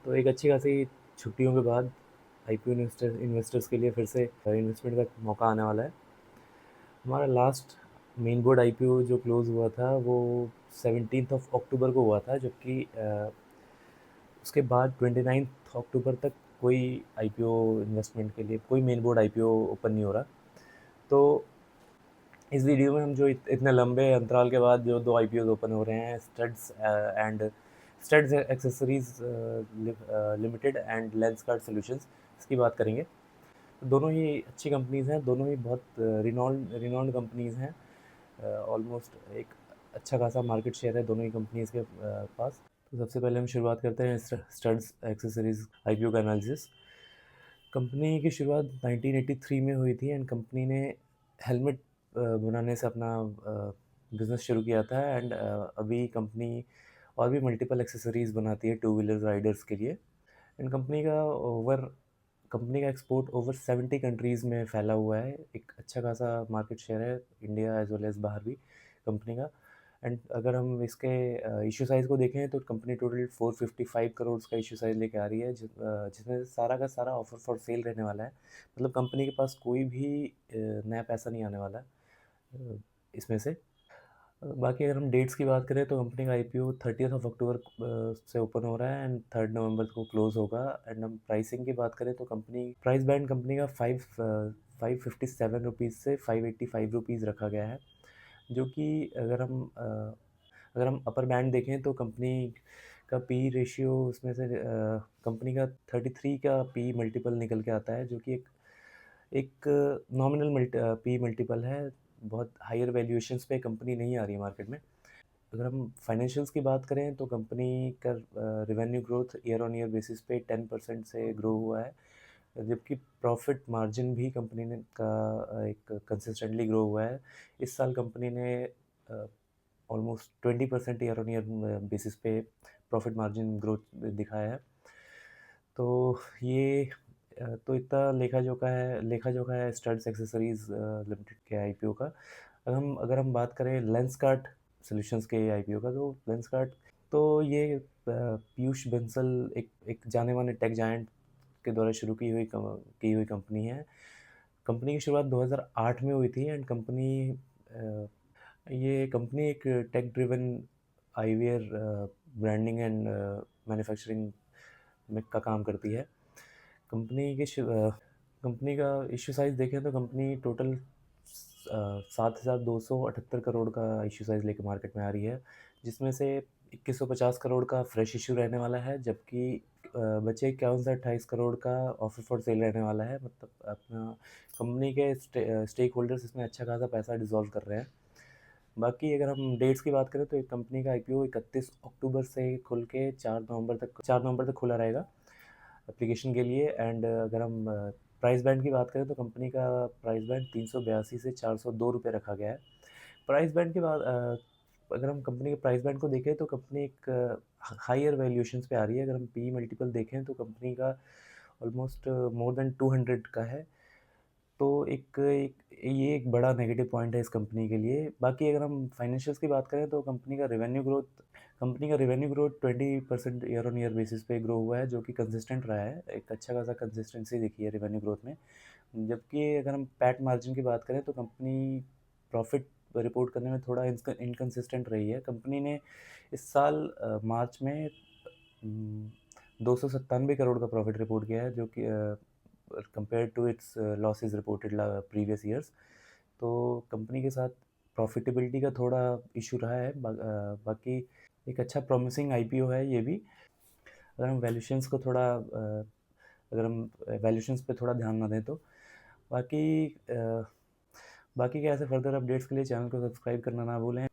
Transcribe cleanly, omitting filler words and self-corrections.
तो एक अच्छी खासी छुट्टियों के बाद आईपीओ इन्वेस्टर्स के लिए फिर से इन्वेस्टमेंट का मौका आने वाला है। हमारा लास्ट मेन बोर्ड आईपीओ जो क्लोज़ हुआ था वो 17th ऑफ अक्टूबर को हुआ था, जबकि उसके बाद 29th अक्टूबर तक कोई आईपीओ इन्वेस्टमेंट के लिए कोई मेन बोर्ड आईपीओ ओपन नहीं हो रहा। तो इस वीडियो में हम जो इतने लंबे अंतराल के बाद जो दो आईपीओ ओपन हो रहे हैं, studs accessories limited and Lenskart solutions, इसकी बात करेंगे। दोनों ही अच्छी कंपनीज़ हैं, दोनों ही बहुत रिनॉन्ड कंपनीज़ हैं। ऑलमोस्ट एक अच्छा खासा मार्केट शेयर है दोनों ही कंपनीज़ के पास। तो सबसे पहले हम शुरुआत करते हैं स्टड्स एक्सेसरीज आईपीओ का एनालिसिस। कंपनी की शुरुआत 1983 में हुई थी एंड कंपनी ने हेलमेट बनाने से अपना बिज़नेस शुरू किया था एंड अभी कंपनी और भी मल्टीपल एक्सेसरीज़ बनाती है टू व्हीलर राइडर्स के लिए। एंड कंपनी का एक्सपोर्ट ओवर 70 कंट्रीज़ में फैला हुआ है। एक अच्छा खासा मार्केट शेयर है इंडिया एज़ वेल एज़ बाहर भी कंपनी का। एंड अगर हम इसके इश्यू साइज़ को देखें तो कंपनी टोटल 455 करोड़ का इश्यू साइज़ लेके आ रही है, जिसमें से सारा का सारा ऑफर फॉर सेल रहने वाला है। मतलब कंपनी के पास कोई भी नया पैसा नहीं आने वाला है इसमें से। बाकी अगर हम डेट्स की बात करें तो कंपनी का आईपीओ 30th ऑफ अक्टूबर से ओपन हो रहा है एंड 3rd नवंबर को क्लोज होगा। एंड हम प्राइसिंग की बात करें तो प्राइस बैंड कंपनी का 557 रुपीज़ से 585 रुपीज़ रखा गया है, जो कि अगर हम अपर बैंड देखें तो कंपनी का पी रेशियो उसमें से कंपनी का 33 का पी मल्टीपल निकल के आता है, जो कि एक एक नॉमिनल पी मल्टीपल है। बहुत हायर वैल्यूएशंस पे कंपनी नहीं आ रही है मार्केट में। अगर हम फाइनेंशियल्स की बात करें तो कंपनी का revenue growth year on year basis पे 10% से ग्रो हुआ है, जबकि प्रॉफिट मार्जिन भी कंपनी ने का एक कंसिस्टेंटली ग्रो हुआ है। इस साल कंपनी ने almost 20% year on year basis पे प्रॉफिट मार्जिन ग्रोथ दिखाया है। तो ये तो इतना लेखा जोखा है स्टड्स एक्सेसरीज लिमिटेड के आईपीओ का। अगर हम बात करें लेंसकार्ट सॉल्यूशंस के आईपीओ का, तो लेंसकार्ट तो ये पीयूष बंसल एक एक जाने माने टेक जायंट के द्वारा शुरू की हुई कंपनी है। कंपनी की शुरुआत 2008 में हुई थी एंड ये कंपनी एक tech driven IVR branding and manufacturing में का काम करती है। कंपनी का इश्यू साइज़ देखें तो कंपनी टोटल 7,278 करोड़ का इश्यू साइज़ लेके मार्केट में आ रही है, जिसमें से 2150 करोड़ का फ्रेश इश्यू रहने वाला है, जबकि बचे 51 से 28 करोड़ का ऑफर फॉर सेल रहने वाला है। मतलब अपना कंपनी के स्टेक होल्डर्स इसमें अच्छा खासा पैसा डिज़ोल्व कर रहे हैं। बाकी अगर हम डेट्स की बात करें तो एक कंपनी का आईपीओ 31 अक्टूबर से खुल के 4 नवंबर तक खुला रहेगा एप्लीकेशन के लिए। एंड अगर हम प्राइस बैंड की बात करें तो कंपनी का प्राइस बैंड 382 से 402 रुपये रखा गया है। प्राइस बैंड के बाद अगर हम कंपनी के प्राइस बैंड को देखें तो कंपनी एक हायर वैल्यूएशंस पे आ रही है। अगर हम पी मल्टीपल देखें तो कंपनी का ऑलमोस्ट मोर देन 200 का है। तो ये एक बड़ा नेगेटिव पॉइंट है इस कंपनी के लिए। बाकी अगर हम फाइनेंशियल्स की बात करें तो कंपनी का revenue growth 20% year on year basis पे ग्रो हुआ है, जो कि कंसिस्टेंट रहा है। एक अच्छा खासा कंसिस्टेंसी दिखी है रेवेन्यू ग्रोथ में। जबकि अगर हम पैट मार्जिन की बात करें तो कंपनी प्रॉफिट रिपोर्ट करने में थोड़ा इनकंसिस्टेंट रही है। कंपनी ने इस साल मार्च में 297 करोड़ का प्रॉफिट रिपोर्ट किया है, जो कि compare to its losses reported previous years. तो कंपनी के साथ प्रॉफिटेबिलिटी का थोड़ा इशू रहा है। बाकी एक अच्छा प्रॉमिसिंग आईपीओ है ये भी। अगर हम वैल्यूएशंस पे थोड़ा ध्यान ना दें तो बाकी बाकी के ऐसे फर्दर अपडेट्स के लिए चैनल को सब्सक्राइब करना ना भूलें।